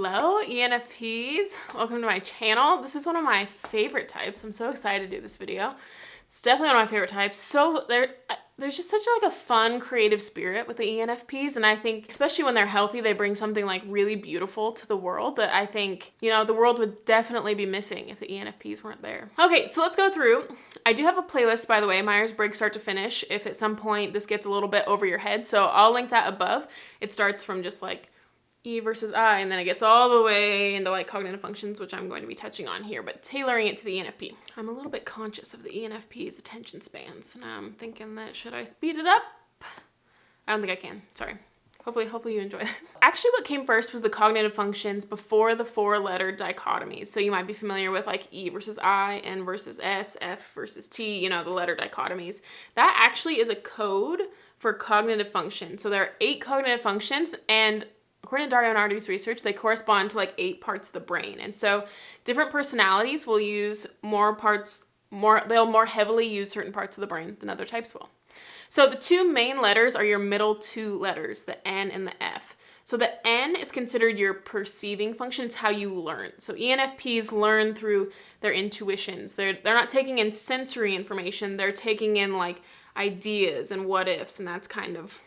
Hello, ENFPs. Welcome to my channel. This is one of my favorite types. I'm so excited to do this video. It's definitely one of my favorite types. So there's just such like a fun, creative spirit with the ENFPs, and I think especially when they're healthy, they bring something like really beautiful to the world that I think, you know, the world would definitely be missing if the ENFPs weren't there. Okay, so let's go through. I do have a playlist, by the way, Myers-Briggs start to finish, if at some point this gets a little bit over your head, so I'll link that above. It starts from just like E versus I, and then it gets all the way into like cognitive functions, which I'm going to be touching on here, but tailoring it to the ENFP. I'm a little bit conscious of the ENFP's attention spans, and I'm thinking that should I speed it up? I don't think I can, sorry. Hopefully you enjoy this. Actually, what came first was the cognitive functions before the 4-letter dichotomies. So you might be familiar with like E versus I, N versus S, F versus T, you know, the letter dichotomies. That actually is a code for cognitive function. So there are 8 cognitive functions, and according to Dario Nardi's research, they correspond to like 8 parts of the brain. And so different personalities will use they'll more heavily use certain parts of the brain than other types will. So the 2 main letters are your middle 2 letters, the N and the F. So the N is considered your perceiving function. It's how you learn. So ENFPs learn through their intuitions. They're not taking in sensory information. They're taking in like ideas and what ifs, and that's kind of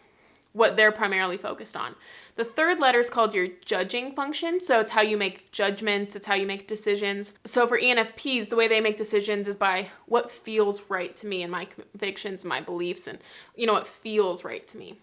what they're primarily focused on. The 3rd letter is called your judging function. So it's how you make judgments. It's how you make decisions. So for ENFPs, the way they make decisions is by what feels right to me and my convictions, my beliefs, and you know, what feels right to me.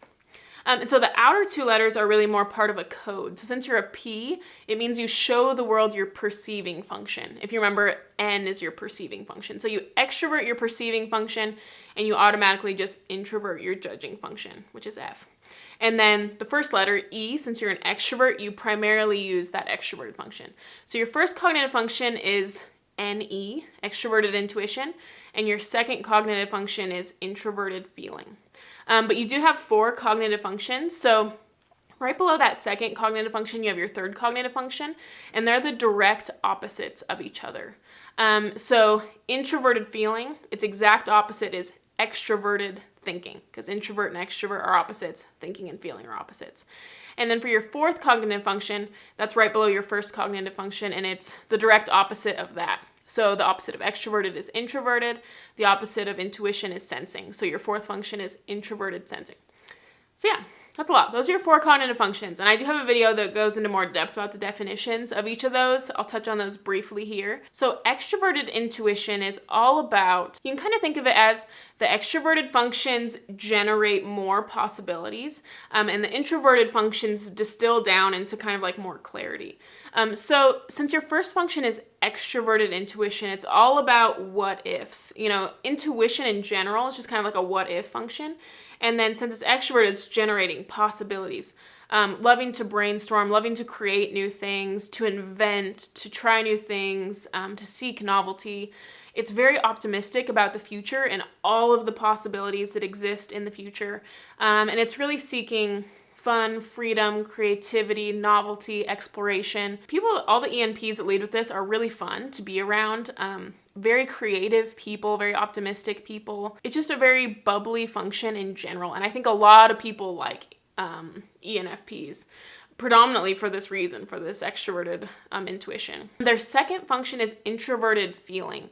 And so the outer 2 letters are really more part of a code. So since you're a P, it means you show the world your perceiving function. If you remember, N is your perceiving function. So you extrovert your perceiving function, and you automatically just introvert your judging function, which is F. And then the first letter, E, since you're an extrovert, you primarily use that extroverted function. So your first cognitive function is NE, extroverted intuition, and your second cognitive function is introverted feeling. But you do have 4 cognitive functions. So right below that second cognitive function, you have your 3rd cognitive function, and they're the direct opposites of each other. So introverted feeling, its exact opposite is extroverted thinking, because introvert and extrovert are opposites, thinking and feeling are opposites. And then for your 4th cognitive function, that's right below your 1st cognitive function, and it's the direct opposite of that. So the opposite of extroverted is introverted, the opposite of intuition is sensing. So your 4th function is introverted sensing. So yeah, that's a lot. Those are your 4 cognitive functions. And I do have a video that goes into more depth about the definitions of each of those. I'll touch on those briefly here. So extroverted intuition is all about, you can kind of think of it as the extroverted functions generate more possibilities, and the introverted functions distill down into kind of like more clarity. So since your first function is extroverted intuition, it's all about what ifs. You know, intuition in general is just kind of like a what if function. And then since it's extroverted, it's generating possibilities. Loving to brainstorm, loving to create new things, to invent, to try new things, to seek novelty. It's very optimistic about the future and all of the possibilities that exist in the future. And it's really seeking fun, freedom, creativity, novelty, exploration. All the ENPs that lead with this are really fun to be around. Very creative people, very optimistic people. It's just a very bubbly function in general. And I think a lot of people like ENFPs, predominantly for this reason, for this extroverted intuition. Their second function is introverted feeling.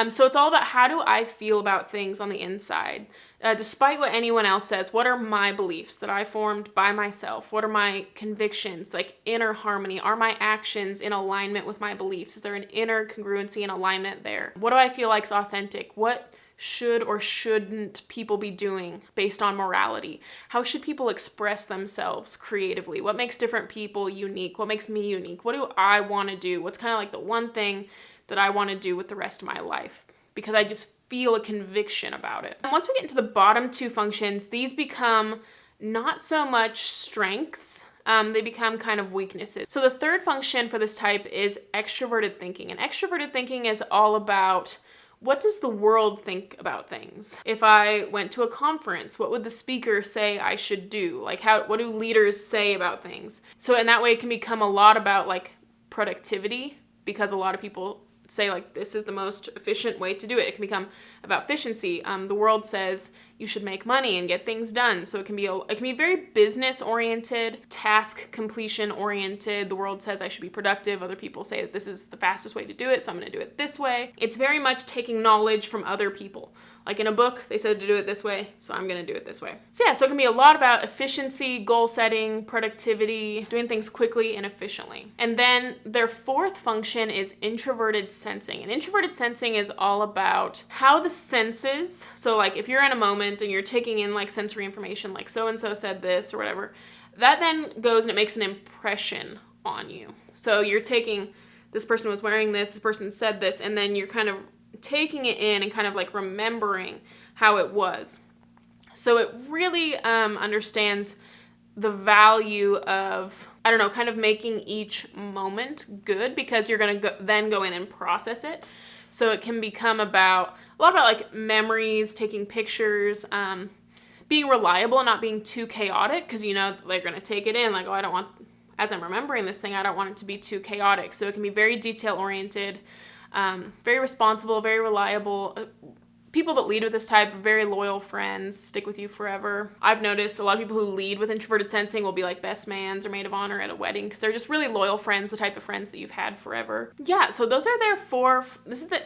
So it's all about how do I feel about things on the inside? Despite what anyone else says, what are my beliefs that I formed by myself? What are my convictions, like inner harmony? Are my actions in alignment with my beliefs? Is there an inner congruency and alignment there? What do I feel like is authentic? What should or shouldn't people be doing based on morality? How should people express themselves creatively? What makes different people unique? What makes me unique? What do I want to do? What's kind of like the one thing that I want to do with the rest of my life? Because I just feel a conviction about it. And once we get into the bottom 2 functions, these become not so much strengths, they become kind of weaknesses. So the 3rd function for this type is extroverted thinking. And extroverted thinking is all about, what does the world think about things? If I went to a conference, what would the speaker say I should do? Like what do leaders say about things? So in that way, it can become a lot about like productivity, because a lot of people say like this is the most efficient way to do it. It can become about efficiency. The world says you should make money and get things done. So it can be very business oriented, task completion oriented. The world says I should be productive. Other people say that this is the fastest way to do it, so I'm going to do it this way. It's very much taking knowledge from other people. Like in a book, they said to do it this way, so I'm going to do it this way. So yeah, so it can be a lot about efficiency, goal setting, productivity, doing things quickly and efficiently. And then their fourth function is introverted sensing. And introverted sensing is all about how the senses, so like if you're in a moment and you're taking in like sensory information, like so-and-so said this or whatever, that then goes and it makes an impression on you. So you're taking, this person was wearing this person said this, and then you're kind of taking it in and kind of like remembering how it was. So it really understands the value of, I don't know, kind of making each moment good, because you're going to then go in and process it. So it can become a lot about like memories, taking pictures, being reliable and not being too chaotic, because you know they're going to take it in like, oh, I don't want, as I'm remembering this thing, I don't want it to be too chaotic. So it can be very detail oriented, very responsible, very reliable. People that lead with this type, very loyal friends, stick with you forever. I've noticed a lot of people who lead with introverted sensing will be like best mans or maid of honor at a wedding, because they're just really loyal friends, the type of friends that you've had forever. Yeah, so those are their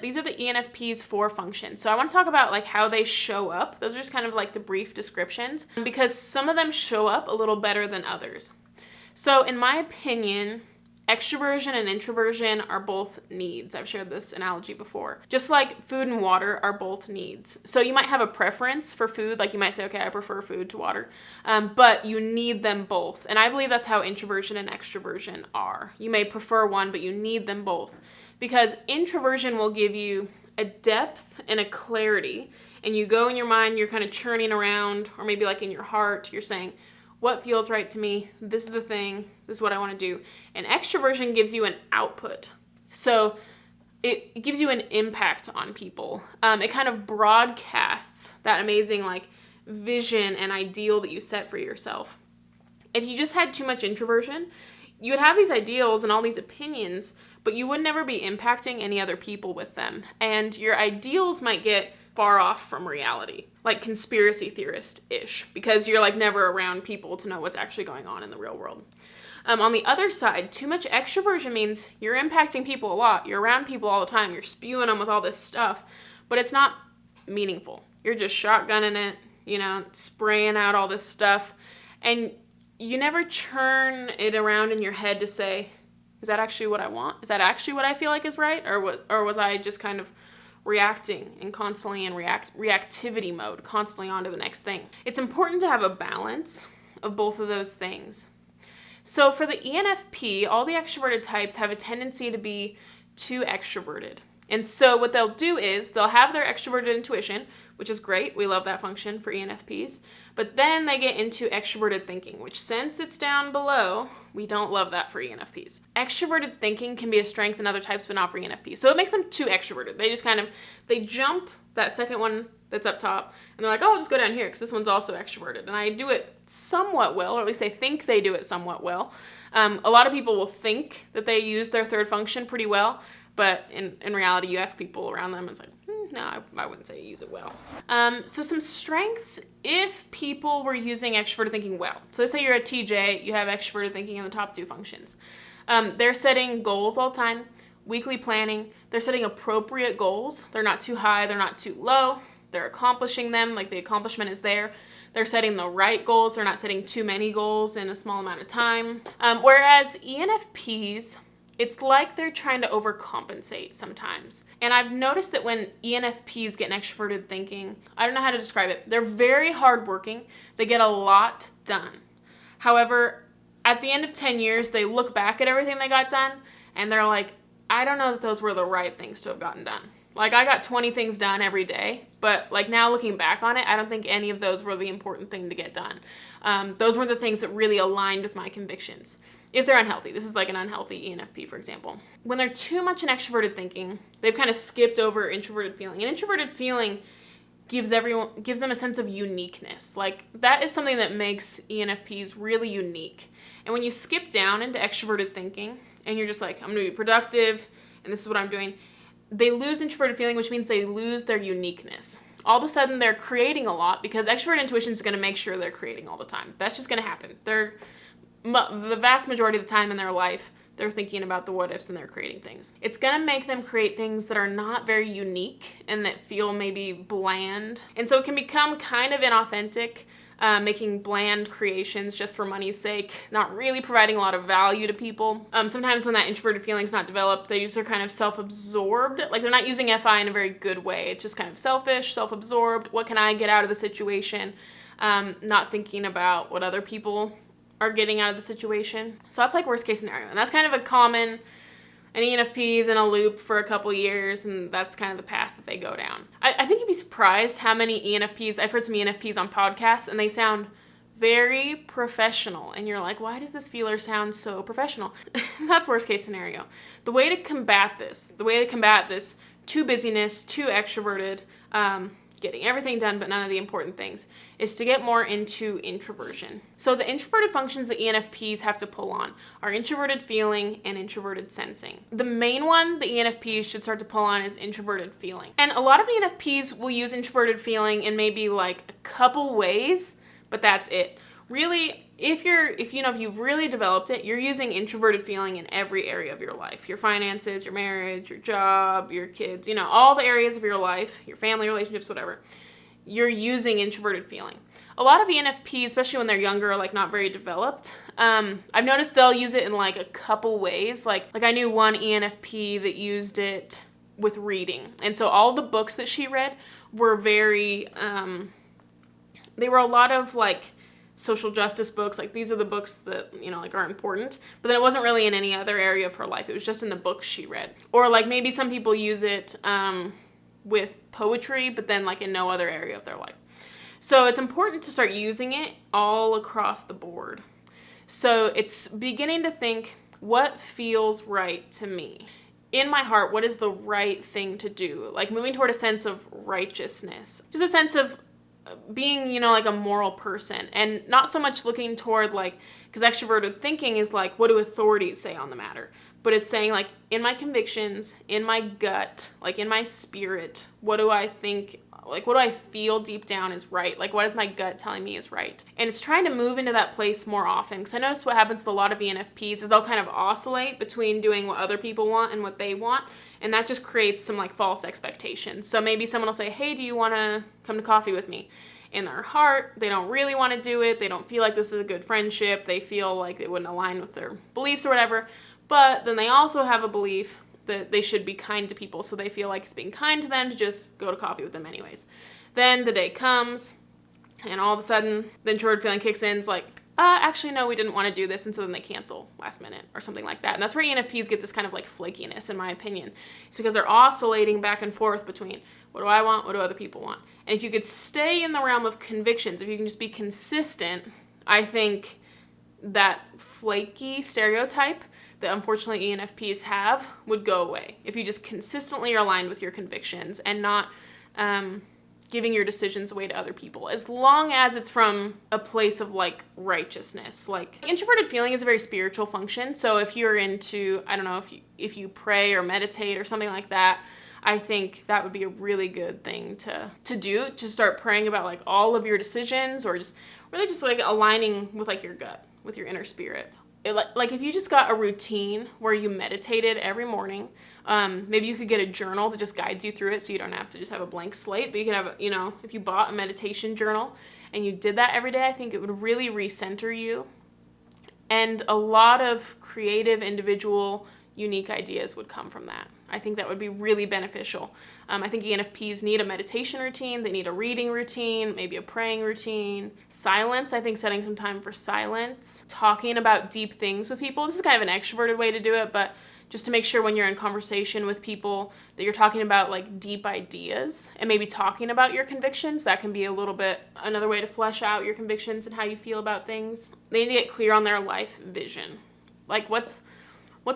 these are the ENFP's 4 functions. So I want to talk about like how they show up. Those are just kind of like the brief descriptions, because some of them show up a little better than others. So in my opinion, extroversion and introversion are both needs. I've shared this analogy before. Just like food and water are both needs. So you might have a preference for food, like you might say, okay, I prefer food to water, but you need them both. And I believe that's how introversion and extroversion are. You may prefer one, but you need them both, because introversion will give you a depth and a clarity, and you go in your mind, you're kind of churning around, or maybe like in your heart, you're saying, what feels right to me? This is the thing. This is what I want to do. And extroversion gives you an output. So it gives you an impact on people. It kind of broadcasts that amazing like vision and ideal that you set for yourself. If you just had too much introversion, you would have these ideals and all these opinions, but you would never be impacting any other people with them. And your ideals might get far off from reality, like conspiracy theorist-ish, because you're like never around people to know what's actually going on in the real world. On the other side, too much extroversion means you're impacting people a lot. You're around people all the time. You're spewing them with all this stuff, but it's not meaningful. You're just shotgunning it, you know, spraying out all this stuff, and you never churn it around in your head to say, is that actually what I want? Is that actually what I feel like is right? Or was I just kind of reacting and constantly in reactivity mode, constantly on to the next thing? It's important to have a balance of both of those things. So for the ENFP, all the extroverted types have a tendency to be too extroverted. And so what they'll do is they'll have their extroverted intuition, which is great. We love that function for ENFPs. But then they get into extroverted thinking, which, since it's down below, we don't love that for ENFPs. Extroverted thinking can be a strength in other types, but not for ENFPs. So it makes them too extroverted. They just they jump that second one that's up top, and they're like, oh, I'll just go down here because this one's also extroverted. And I do it somewhat well, or at least they think they do it somewhat well. A lot of people will think that they use their third function pretty well, but in reality, you ask people around them, it's like, no, I wouldn't say you use it well. So some strengths if people were using extroverted thinking well. So let's say you're a TJ, you have extroverted thinking in the top 2 functions. They're setting goals all the time, weekly planning. They're setting appropriate goals. They're not too high, they're not too low. They're accomplishing them, like the accomplishment is there. They're setting the right goals. They're not setting too many goals in a small amount of time. Whereas ENFPs, it's like they're trying to overcompensate sometimes. And I've noticed that when ENFPs get an extroverted thinking, I don't know how to describe it. They're very hardworking. They get a lot done. However, at the end of 10 years, they look back at everything they got done and they're like, I don't know that those were the right things to have gotten done. Like, I got 20 things done every day, but like now looking back on it, I don't think any of those were the important thing to get done. Those weren't the things that really aligned with my convictions. If they're unhealthy, this is like an unhealthy ENFP, for example. When they're too much in extroverted thinking, they've kind of skipped over introverted feeling. And introverted feeling gives them a sense of uniqueness. Like, that is something that makes ENFPs really unique. And when you skip down into extroverted thinking, and you're just like, I'm gonna be productive, and this is what I'm doing, they lose introverted feeling, which means they lose their uniqueness. all of a sudden they're creating a lot because extrovert intuition is going to make sure they're creating all the time. That's just going to happen. The vast majority of the time in their life, they're thinking about the what ifs and they're creating things. It's going to make them create things that are not very unique and that feel maybe bland. And so it can become kind of inauthentic, making bland creations just for money's sake, not really providing a lot of value to people. Sometimes when that introverted feeling is not developed, they just are kind of self-absorbed. Like they're not using FI in a very good way. It's just kind of selfish, self-absorbed. What can I get out of the situation? Not thinking about what other people are getting out of the situation. So that's like worst case scenario. And that's kind of a common, an ENFP is in a loop for a couple years, and that's kind of the path that they go down. I think you'd be surprised how many ENFPs, I've heard some ENFPs on podcasts, and they sound very professional. And you're like, why does this feeler sound so professional? So that's worst case scenario. The way to combat this, too busyness, too extroverted, getting everything done but none of the important things, is to get more into introversion. So the introverted functions that ENFPs have to pull on are introverted feeling and introverted sensing. The main one the ENFPs should start to pull on is introverted feeling. And a lot of ENFPs will use introverted feeling in maybe like a couple ways, but that's it. Really, if you've really developed it, you're using introverted feeling in every area of your life. Your finances, your marriage, your job, your kids, all the areas of your life, your family, relationships, whatever. You're using introverted feeling. A lot of ENFPs, especially when they're younger, are like not very developed. I've noticed they'll use it in like a couple ways. Like I knew one ENFP that used it with reading. And so all the books that she read were very, they were a lot of like social justice books. Like these are the books that, like are important. But then it wasn't really in any other area of her life. It was just in the books she read. Or like maybe some people use it with poetry, but then like in no other area of their life. So it's important to start using it all across the board. So it's beginning to think, what feels right to me? In my heart, what is the right thing to do? Like moving toward a sense of righteousness. Just a sense of being, like a moral person, and not so much looking toward like, because extroverted thinking is like, what do authorities say on the matter? But it's saying like, in my convictions, in my gut, like in my spirit, what do I think, like what do I feel deep down is right? Like what is my gut telling me is right? And it's trying to move into that place more often, because I notice what happens to a lot of ENFPs is they'll kind of oscillate between doing what other people want and what they want. And that just creates some like false expectations. So maybe someone will say, hey, do you want to come to coffee with me? In their heart, they don't really want to do it. They don't feel like this is a good friendship. They feel like it wouldn't align with their beliefs or whatever. But then they also have a belief that they should be kind to people. So they feel like it's being kind to them to just go to coffee with them anyways. Then the day comes and all of a sudden the introverted feeling kicks in. It's like, actually, no, we didn't want to do this. And so then they cancel last minute or something like that. And that's where ENFPs get this kind of like flakiness, in my opinion. It's because they're oscillating back and forth between what do I want, what do other people want. And if you could stay in the realm of convictions, if you can just be consistent, I think that flaky stereotype that unfortunately ENFPs have would go away. If you just consistently are aligned with your convictions and not giving your decisions away to other people, as long as it's from a place of like righteousness. Like introverted feeling is a very spiritual function. So if you're into, I don't know, if you pray or meditate or something like that, I think that would be a really good thing to do, to start praying about like all of your decisions, or just really just like aligning with like your gut, with your inner spirit. Like if you just got a routine where you meditated every morning, maybe you could get a journal that just guides you through it, so you don't have to just have a blank slate, but you can have, if you bought a meditation journal and you did that every day, I think it would really recenter you. And a lot of creative, individual, unique ideas would come from that. I think that would be really beneficial. I think ENFPs need a meditation routine. They need a reading routine, maybe a praying routine. Silence, I think setting some time for silence. Talking about deep things with people. This is kind of an extroverted way to do it, but just to make sure when you're in conversation with people that you're talking about like deep ideas, and maybe talking about your convictions. That can be a little bit another way to flesh out your convictions and how you feel about things. They need to get clear on their life vision. Like what's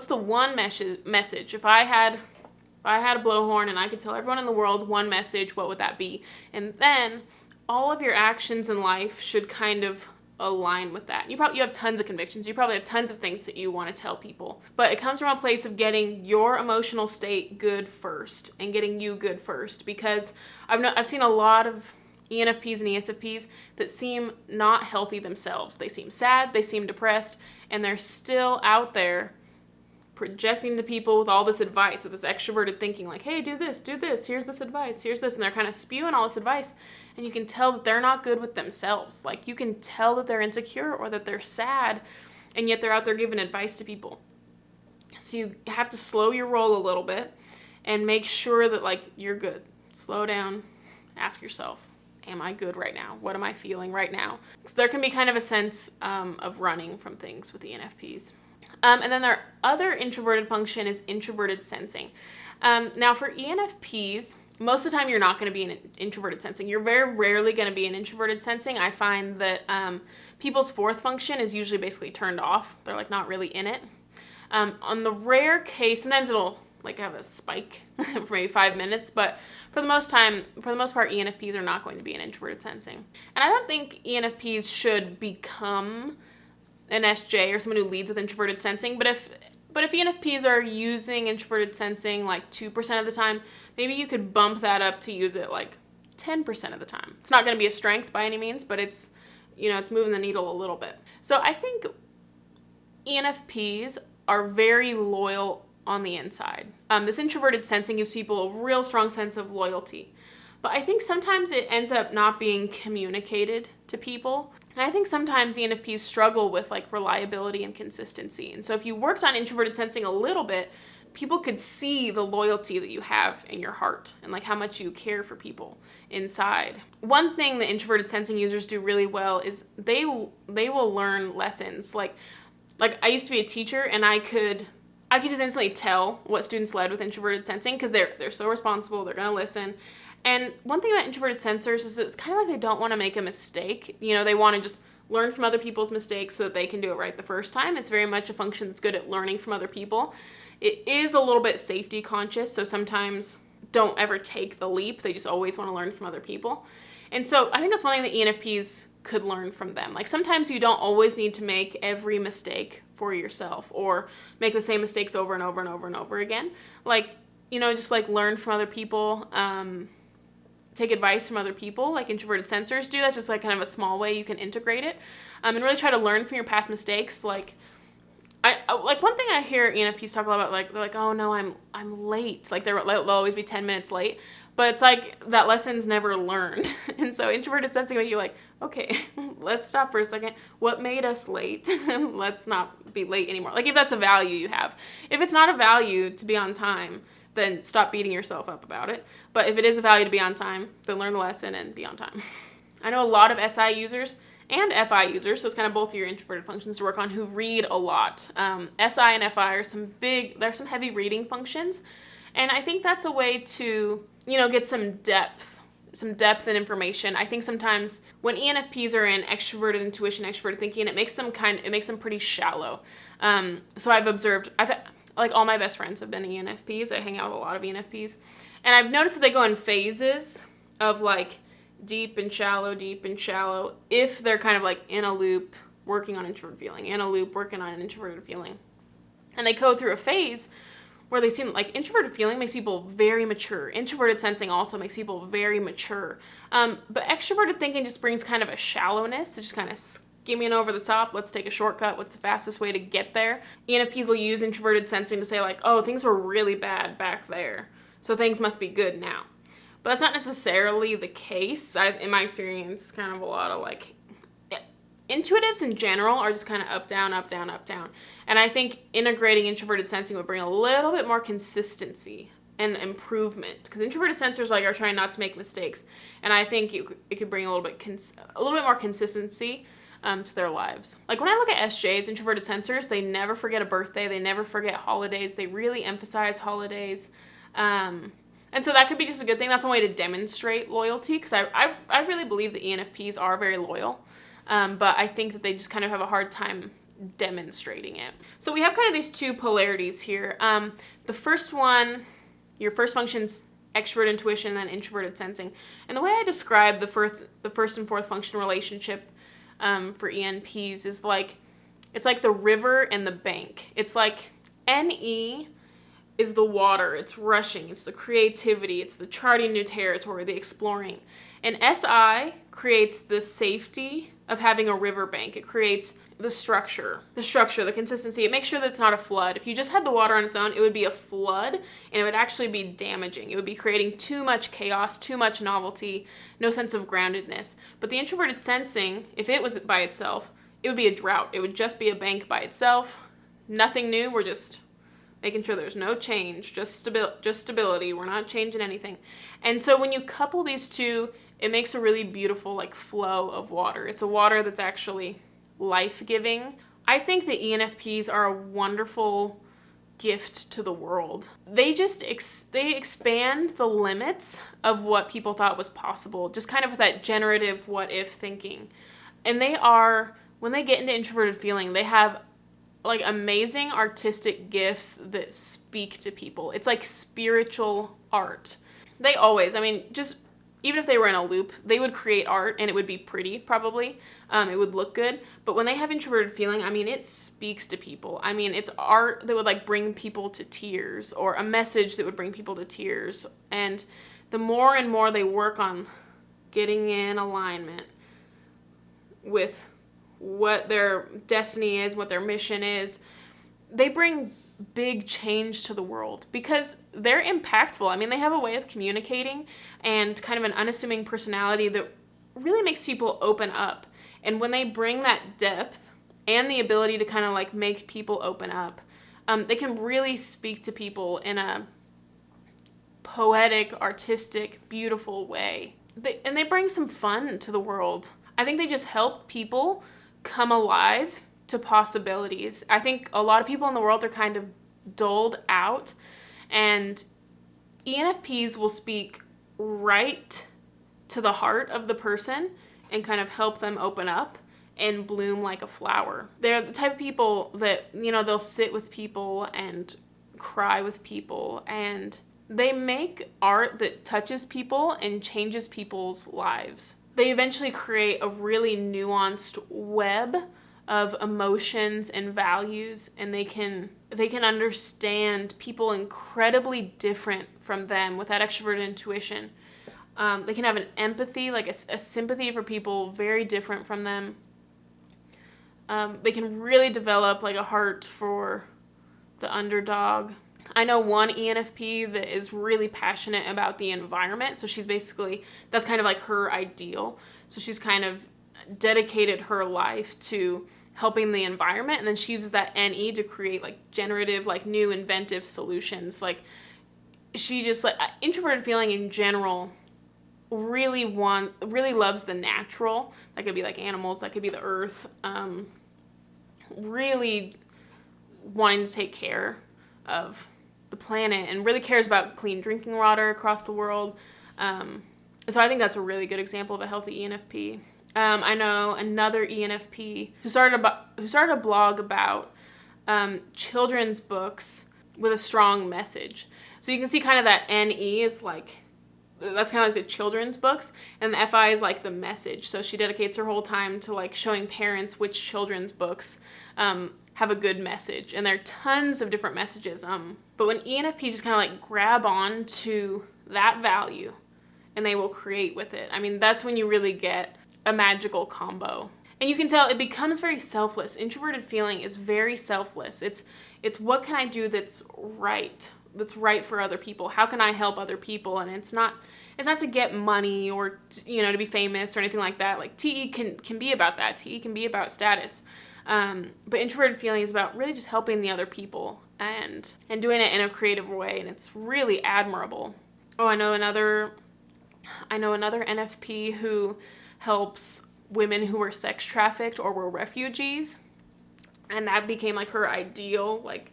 the one message? If I had a blowhorn and I could tell everyone in the world one message, what would that be? And then all of your actions in life should kind of align with that. You have tons of convictions. You probably have tons of things that you want to tell people. But it comes from a place of getting your emotional state good first and getting you good first, because I've seen a lot of ENFPs and ESFPs that seem not healthy themselves. They seem sad, they seem depressed, and they're still out there projecting to people with all this advice, with this extroverted thinking, like, hey, do this, here's this advice, here's this, and they're kind of spewing all this advice, and you can tell that they're not good with themselves. Like, you can tell that they're insecure or that they're sad, and yet they're out there giving advice to people. So you have to slow your roll a little bit and make sure that, like, you're good. Slow down, ask yourself, am I good right now? What am I feeling right now? Because there can be kind of a sense of running from things with ENFPs. And then their other introverted function is introverted sensing. Now for ENFPs, most of the time you're not going to be in introverted sensing. You're very rarely going to be in introverted sensing. I find that people's fourth function is usually basically turned off. They're like not really in it. On the rare case, sometimes it'll like have a spike for maybe 5 minutes, but for the most part, ENFPs are not going to be in introverted sensing. And I don't think ENFPs should become an SJ or someone who leads with introverted sensing, but if ENFPs are using introverted sensing like 2% of the time, maybe you could bump that up to use it like 10% of the time. It's not going to be a strength by any means, but it's moving the needle a little bit. So I think ENFPs are very loyal on the inside. This introverted sensing gives people a real strong sense of loyalty. But I think sometimes it ends up not being communicated to people. And I think sometimes ENFPs struggle with like reliability and consistency. And so if you worked on introverted sensing a little bit, people could see the loyalty that you have in your heart and like how much you care for people inside. One thing that introverted sensing users do really well is they will learn lessons. Like I used to be a teacher, and I could just instantly tell what students led with introverted sensing because they're so responsible, they're going to listen. And one thing about introverted sensors is it's kind of like they don't want to make a mistake. They want to just learn from other people's mistakes so that they can do it right the first time. It's very much a function that's good at learning from other people. It is a little bit safety conscious, so sometimes don't ever take the leap. They just always want to learn from other people. And so I think that's one thing that ENFPs could learn from them. Like sometimes you don't always need to make every mistake for yourself or make the same mistakes over and over and over and over again. Like, just like learn from other people, take advice from other people like introverted sensors do. That's just like kind of a small way you can integrate it, and really try to learn from your past mistakes. Like one thing I hear ENFPs talk a lot about, like they're like, oh no, I'm late. Like they'll always be 10 minutes late, but it's like that lesson's never learned. And so introverted sensing make you like, okay, let's stop for a second. What made us late? Let's not be late anymore. Like if that's a value you have. If it's not a value to be on time, then stop beating yourself up about it. But if it is a value to be on time, then learn the lesson and be on time. I know a lot of SI users and FI users, so it's kind of both of your introverted functions to work on, who read a lot. SI and FI are there's some heavy reading functions. And I think that's a way to, get some depth and information. I think sometimes when ENFPs are in extroverted intuition, extroverted thinking, it makes them pretty shallow. So I've observed, like all my best friends have been ENFPs. I hang out with a lot of ENFPs. And I've noticed that they go in phases of like deep and shallow, if they're kind of like in a loop working on introverted feeling, in a loop working on an introverted feeling. And they go through a phase where they seem like introverted feeling makes people very mature. Introverted sensing also makes people very mature. But extroverted thinking just brings kind of a shallowness. It just kind of skimming over the top. Let's take a shortcut. What's the fastest way to get there? ENFPs will use introverted sensing to say like, oh, things were really bad back there, so things must be good now. But that's not necessarily the case. In my experience, kind of a lot of like, intuitives in general are just kind of up, down, up, down, up, down. And I think integrating introverted sensing would bring a little bit more consistency and improvement, because introverted sensors are trying not to make mistakes. And I think it could bring a little bit more consistency to their lives. Like when I look at SJs, introverted sensors, they never forget a birthday. They never forget holidays. They really emphasize holidays. And so that could be just a good thing. That's one way to demonstrate loyalty, because I really believe that ENFPs are very loyal. But I think that they just kind of have a hard time demonstrating it. So we have kind of these two polarities here. The first one, your first function's extrovert intuition, then introverted sensing. And the way I describe the first and fourth function relationship for ENPs is like, it's like the river and the bank. It's like NE is the water, it's rushing, it's the creativity, it's the charting new territory, the exploring. And SI creates the safety of having a riverbank. It creates the structure, the consistency. It makes sure that it's not a flood. If you just had the water on its own, it would be a flood, and it would actually be damaging. It would be creating too much chaos, too much novelty, no sense of groundedness. But the introverted sensing, if it was by itself, it would be a drought. It would just be a bank by itself. Nothing new. We're just making sure there's no change, just stability. We're not changing anything. And so when you couple these two, it makes a really beautiful like flow of water. It's a water that's actually life-giving. I think the ENFPs are a wonderful gift to the world. They just they expand the limits of what people thought was possible, just kind of with that generative what-if thinking. And they are, when they get into introverted feeling, they have like amazing artistic gifts that speak to people. It's like spiritual art. They always, I mean, just even if they were in a loop, they would create art and it would be pretty, probably. It would look good. But when they have introverted feeling, I mean, it speaks to people. I mean, it's art that would like bring people to tears, or a message that would bring people to tears. And the more and more they work on getting in alignment with what their destiny is, what their mission is, they bring big change to the world because they're impactful. I mean, they have a way of communicating and kind of an unassuming personality that really makes people open up. And when they bring that depth and the ability to kind of like make people open up, they can really speak to people in a poetic, artistic, beautiful way. And they bring some fun to the world. I think they just help people come alive to possibilities. I think a lot of people in the world are kind of dulled out, and ENFPs will speak right to the heart of the person and kind of help them open up and bloom like a flower. They're the type of people that, you know, they'll sit with people and cry with people, and they make art that touches people and changes people's lives. They eventually create a really nuanced web of emotions and values, and they can understand people incredibly different from them with that extroverted intuition. They can have an empathy, like a sympathy for people very different from them. They can really develop like a heart for the underdog. I know one ENFP that is really passionate about the environment. So she's basically, that's kind of like her ideal. So she's kind of dedicated her life to helping the environment. And then she uses that NE to create like generative, like new inventive solutions. Like she just like introverted feeling in general really loves the natural. That could be like animals, that could be the earth. Really wanting to take care of the planet and really cares about clean drinking water across the world. So I think that's a really good example of a healthy ENFP. I know another ENFP who started a blog about children's books with a strong message. So you can see kind of that NE is like, that's kind of like the children's books, and the FI is like the message. So she dedicates her whole time to like showing parents which children's books have a good message, and there are tons of different messages. But when ENFPs just kind of like grab on to that value, and they will create with it. I mean, that's when you really get a magical combo. And you can tell it becomes very selfless. Introverted feeling is very selfless. It's what can I do that's right for other people? How can I help other people? And it's not to get money or to be famous or anything like that. Like TE can be about that. TE can be about status. But introverted feeling is about really just helping the other people and doing it in a creative way, and it's really admirable. Oh, I know another NFP who helps women who were sex trafficked or were refugees, and that became like her ideal, like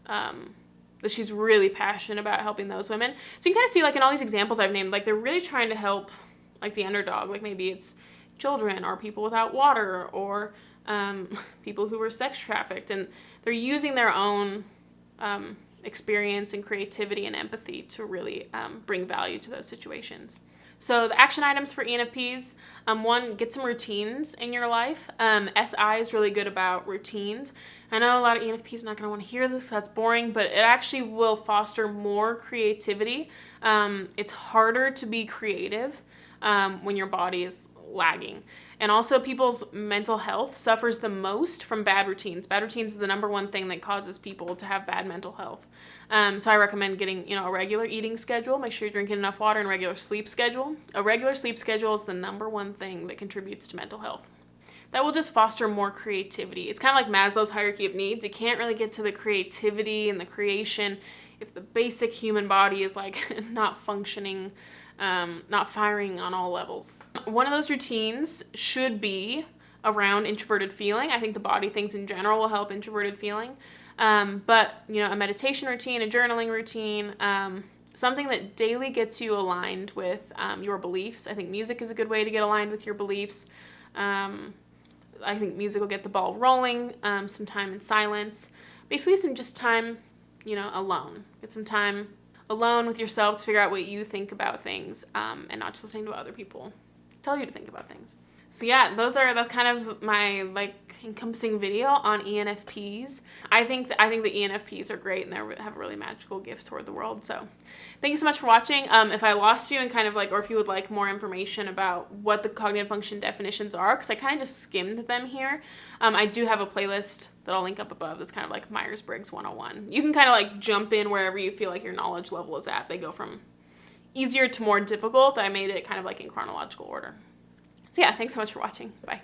that she's really passionate about helping those women. So you can kind of see like in all these examples I've named, like they're really trying to help like the underdog, like maybe it's children or people without water or people who were sex trafficked, and they're using their own experience and creativity and empathy to really bring value to those situations. So the action items for ENFPs, one, get some routines in your life. SI is really good about routines. I know a lot of ENFPs are not going to want to hear this, that's boring, but it actually will foster more creativity. It's harder to be creative when your body is lagging. And also people's mental health suffers the most from bad routines. Bad routines is the number one thing that causes people to have bad mental health. So I recommend getting, a regular eating schedule. Make sure you're drinking enough water, and a regular sleep schedule. A regular sleep schedule is the number one thing that contributes to mental health. That will just foster more creativity. It's kind of like Maslow's hierarchy of needs. You can't really get to the creativity and the creation if the basic human body is like not functioning, not firing on all levels. One of those routines should be around introverted feeling. I think the body things in general will help introverted feeling. But, a meditation routine, a journaling routine, something that daily gets you aligned with your beliefs. I think music is a good way to get aligned with your beliefs. I think music will get the ball rolling, some time in silence. Basically some just time, alone. Get some time alone with yourself to figure out what you think about things, and not just listening to what other people tell you to think about things. So yeah, that's kind of my encompassing video on ENFPs. I think the ENFPs are great, and they have a really magical gift toward the world. So thank you so much for watching. If I lost you and or if you would like more information about what the cognitive function definitions are, because I kind of just skimmed them here, I do have a playlist that I'll link up above that's kind of like Myers-Briggs 101. You can kind of jump in wherever you feel like your knowledge level is at. They go from easier to more difficult. I made it kind of in chronological order. So yeah, thanks so much for watching. Bye.